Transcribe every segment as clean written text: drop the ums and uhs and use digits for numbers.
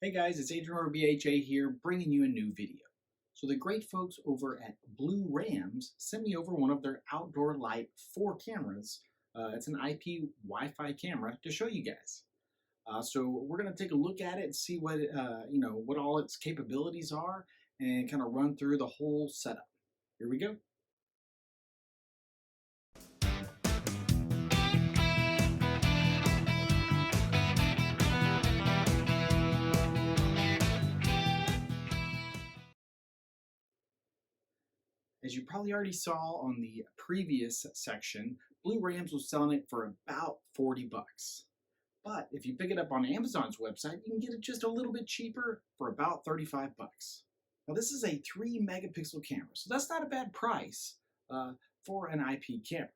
Hey guys, it's Adrian or BHA here, bringing you a new video. So the great folks over at Blurams sent me over one of their Outdoor Lite 4 cameras. It's an IP Wi-Fi camera to show you guys. So we're going to take a look at it and see what what all its capabilities are, and kind of run through the whole setup. Here we go. As you probably already saw on the previous section, Blurams was selling it for about 40 bucks. But if you pick it up on Amazon's website, you can get it just a little bit cheaper for about 35 bucks. Now this is a 3 megapixel camera, so that's not a bad price for an IP camera.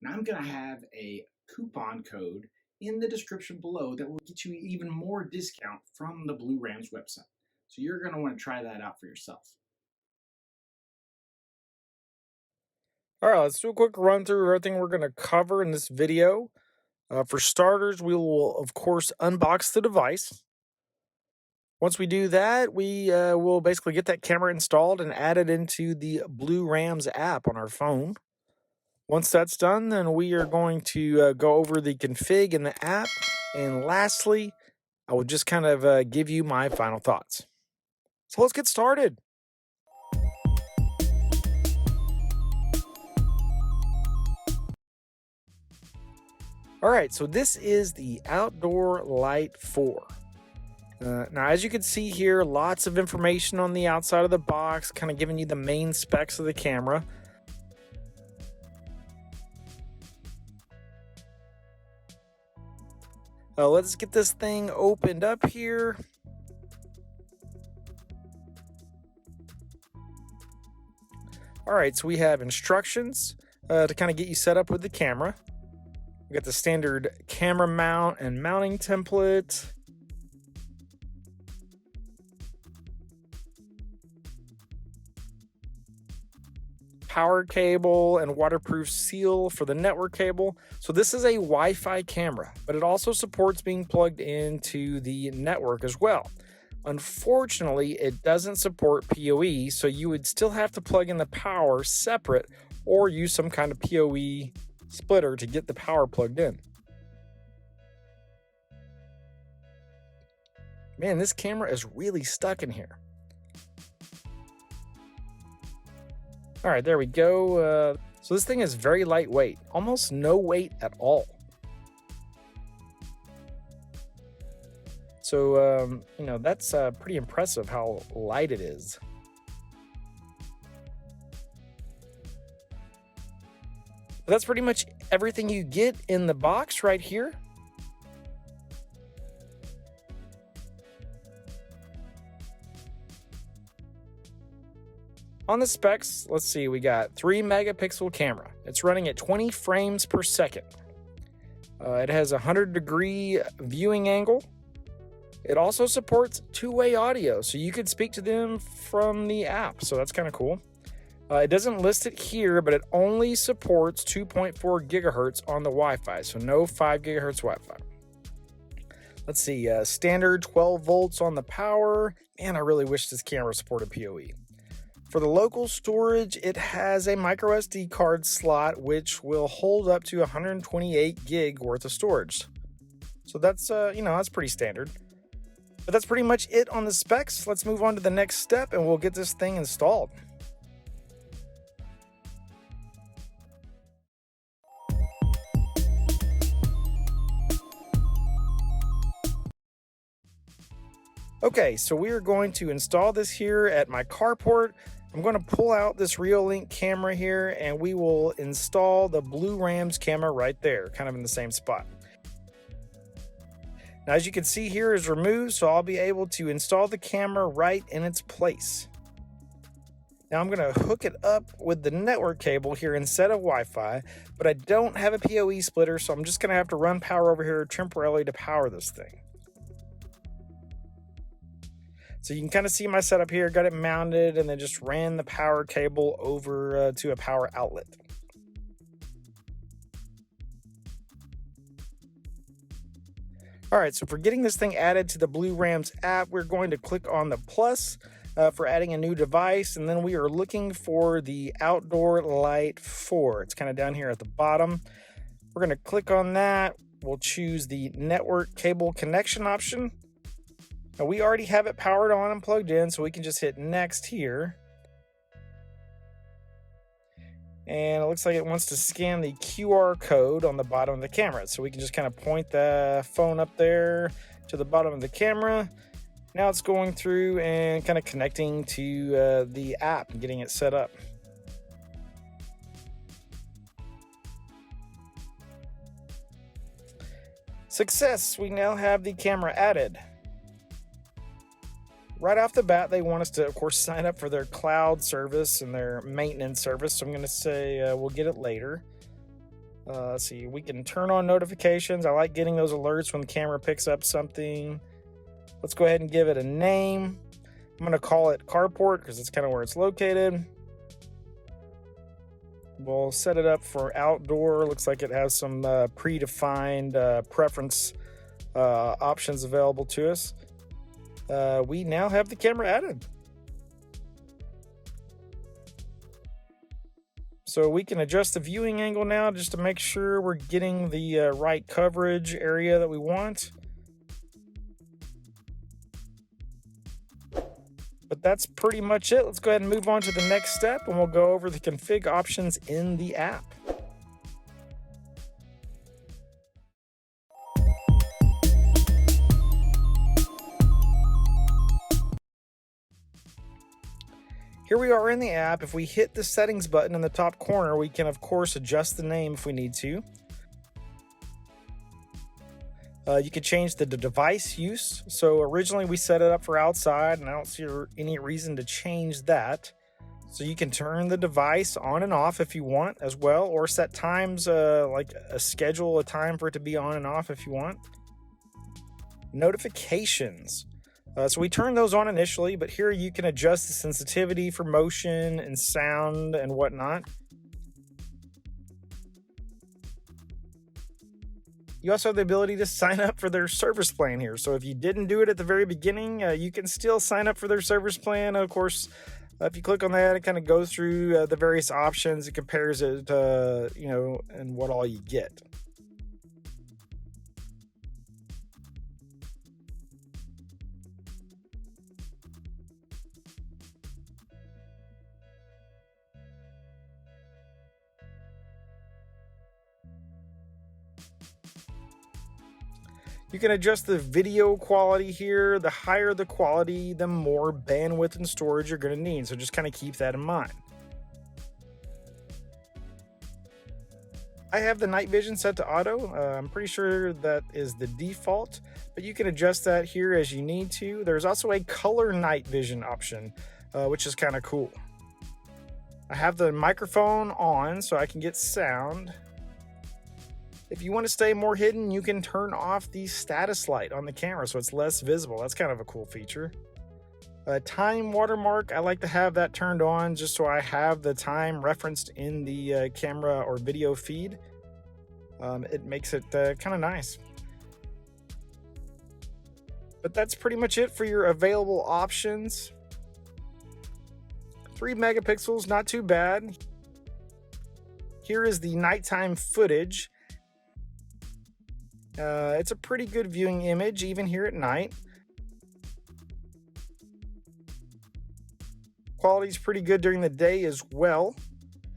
Now I'm going to have a coupon code in the description below that will get you even more discount from the Blurams website. So you're going to want to try that out for yourself. All right, let's do a quick run through everything we're going to cover in this video. For starters, we will, of course, unbox the device. Once we do that, we will basically get that camera installed and add it into the Blurams app on our phone. Once that's done, then we are going to go over the config in the app. And lastly, I will just kind of give you my final thoughts. So let's get started. All right, so this is the Outdoor Lite 4. Now, as you can see here, lots of information on the outside of the box, kind of giving you the main specs of the camera. Let's get this thing opened up here. All right, so we have instructions to kind of get you set up with the camera. We got the standard camera mount and mounting template. Power cable and waterproof seal for the network cable. So this is a Wi-Fi camera, but it also supports being plugged into the network as well. Unfortunately, it doesn't support PoE, so you would still have to plug in the power separate or use some kind of PoE splitter to get the power plugged in. Man, this camera is really stuck in here. All right, there we go. So this thing is very lightweight, almost no weight at all. So, that's pretty impressive how light it is. That's pretty much everything you get in the box right here. On the specs, let's see, we got 3 megapixel camera. It's running at 20 frames per second. It has a 100-degree viewing angle. It also supports two-way audio, so you could speak to them from the app, so that's kind of cool. It doesn't list it here, but it only supports 2.4 gigahertz on the Wi-Fi, so no 5 gigahertz Wi-Fi. Let's see, standard 12 volts on the power. Man, I really wish this camera supported PoE. For the local storage, it has a micro SD card slot, which will hold up to 128 gig worth of storage. So that's, that's pretty standard. But that's pretty much it on the specs. Let's move on to the next step and we'll get this thing installed. Okay, so we are going to install this here at my carport. I'm going to pull out this Reolink camera here and we will install the Blurams camera right there, kind of in the same spot. Now, as you can see here is removed, so I'll be able to install the camera right in its place. Now I'm going to hook it up with the network cable here instead of Wi-Fi, but I don't have a PoE splitter, so I'm just going to have to run power over here temporarily to power this thing. So you can kind of see my setup here, got it mounted, and then just ran the power cable over to a power outlet. All right, so for getting this thing added to the Blurams app, we're going to click on the plus for adding a new device, and then we are looking for the Outdoor Lite 4. It's kind of down here at the bottom. We're going to click on that. We'll choose the network cable connection option. Now, we already have it powered on and plugged in, so we can just hit next here. And it looks like it wants to scan the QR code on the bottom of the camera. So we can just kind of point the phone up there to the bottom of the camera. Now it's going through and kind of connecting to the app and getting it set up. Success! We now have the camera added. Right off the bat, they want us to, of course, sign up for their cloud service and their maintenance service. So I'm going to say we'll get it later. Let's see, we can turn on notifications. I like getting those alerts when the camera picks up something. Let's go ahead and give it a name. I'm going to call it Carport because it's kind of where it's located. We'll set it up for outdoor. Looks like it has some predefined preference options available to us. We now have the camera added. So we can adjust the viewing angle now just to make sure we're getting the right coverage area that we want. But that's pretty much it. Let's go ahead and move on to the next step, and we'll go over the config options in the app. Here we are in the app. If we hit the settings button in the top corner, we can of course adjust the name if we need to. You can change the device use. So originally we set it up for outside, and I don't see any reason to change that. So you can turn the device on and off if you want as well, or set times like schedule a time for it to be on and off if you want. Notifications. So we turn those on initially, but here you can adjust the sensitivity for motion and sound and whatnot. You also have the ability to sign up for their service plan here. So if you didn't do it at the very beginning, you can still sign up for their service plan. Of course, if you click on that, it kind of goes through the various options. It compares it, and what all you get. You can adjust the video quality here. The higher the quality, the more bandwidth and storage you're going to need. So just kind of keep that in mind. I have the night vision set to auto. I'm pretty sure that is the default, but you can adjust that here as you need to. There's also a color night vision option, which is kind of cool. I have the microphone on so I can get sound. If you want to stay more hidden, you can turn off the status light on the camera so it's less visible. That's kind of a cool feature. Time watermark, I like to have that turned on just so I have the time referenced in the camera or video feed. It makes it kind of nice. But that's pretty much it for your available options. 3 megapixels, not too bad. Here is the nighttime footage. It's a pretty good viewing image, even here at night. Quality's pretty good during the day as well.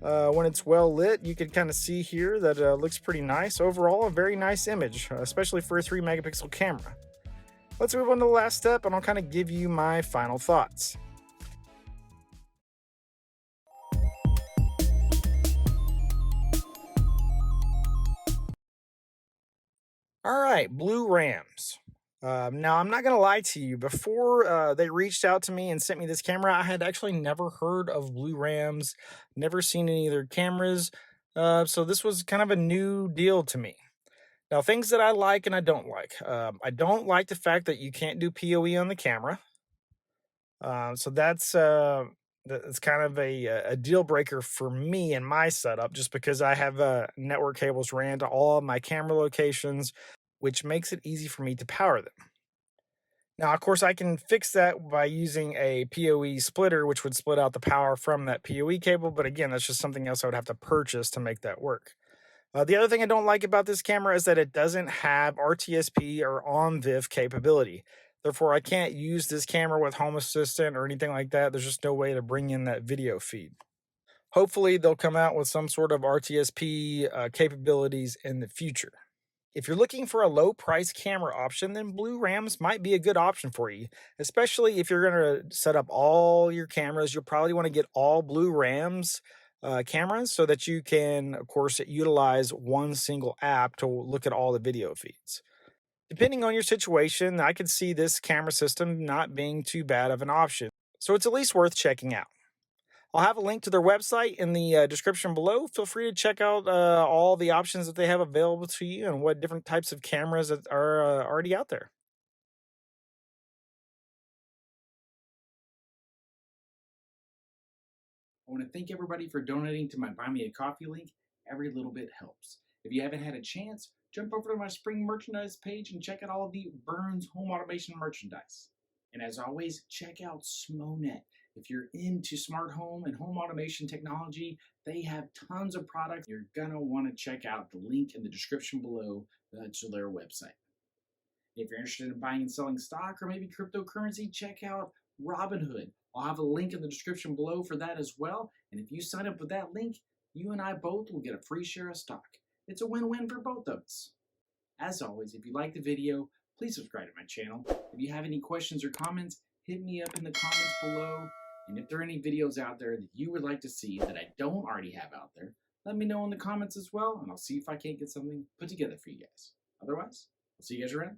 When it's well lit, you can kind of see here that it looks pretty nice. Overall, a very nice image, especially for a 3 megapixel camera. Let's move on to the last step, and I'll kind of give you my final thoughts. All right, Blurams. Now, I'm not going to lie to you. Before they reached out to me and sent me this camera, I had actually never heard of Blurams, never seen any of their cameras. So this was kind of a new deal to me. Now, things that I like and I don't like. I don't like the fact that you can't do PoE on the camera. So that's kind of a deal breaker for me in my setup, just because I have network cables ran to all of my camera locations. which makes it easy for me to power them. Now, of course, I can fix that by using a PoE splitter, which would split out the power from that PoE cable. But again, that's just something else I would have to purchase to make that work. The other thing I don't like about this camera is that it doesn't have RTSP or on-VIF capability. Therefore, I can't use this camera with Home Assistant or anything like that. There's just no way to bring in that video feed. Hopefully, they'll come out with some sort of RTSP capabilities in the future. If you're looking for a low price camera option, then Blurams might be a good option for you, especially if you're going to set up all your cameras. You'll probably want to get all Blurams cameras so that you can, of course, utilize one single app to look at all the video feeds. Depending on your situation, I could see this camera system not being too bad of an option, so it's at least worth checking out. I'll have a link to their website in the description below. Feel free to check out all the options that they have available to you and what different types of cameras that are already out there. I want to thank everybody for donating to my Buy Me a Coffee link. Every little bit helps. If you haven't had a chance, jump over to my spring merchandise page and check out all of the Burns home automation merchandise. And as always, check out SMONET. If you're into smart home and home automation technology, they have tons of products. You're going to want to check out the link in the description below to their website. If you're interested in buying and selling stock or maybe cryptocurrency, check out Robinhood. I'll have a link in the description below for that as well. And if you sign up with that link, you and I both will get a free share of stock. It's a win-win for both of us. As always, if you like the video, please subscribe to my channel. If you have any questions or comments, hit me up in the comments below. And if there are any videos out there that you would like to see that I don't already have out there, let me know in the comments as well, and I'll see if I can't get something put together for you guys. Otherwise, I'll see you guys around.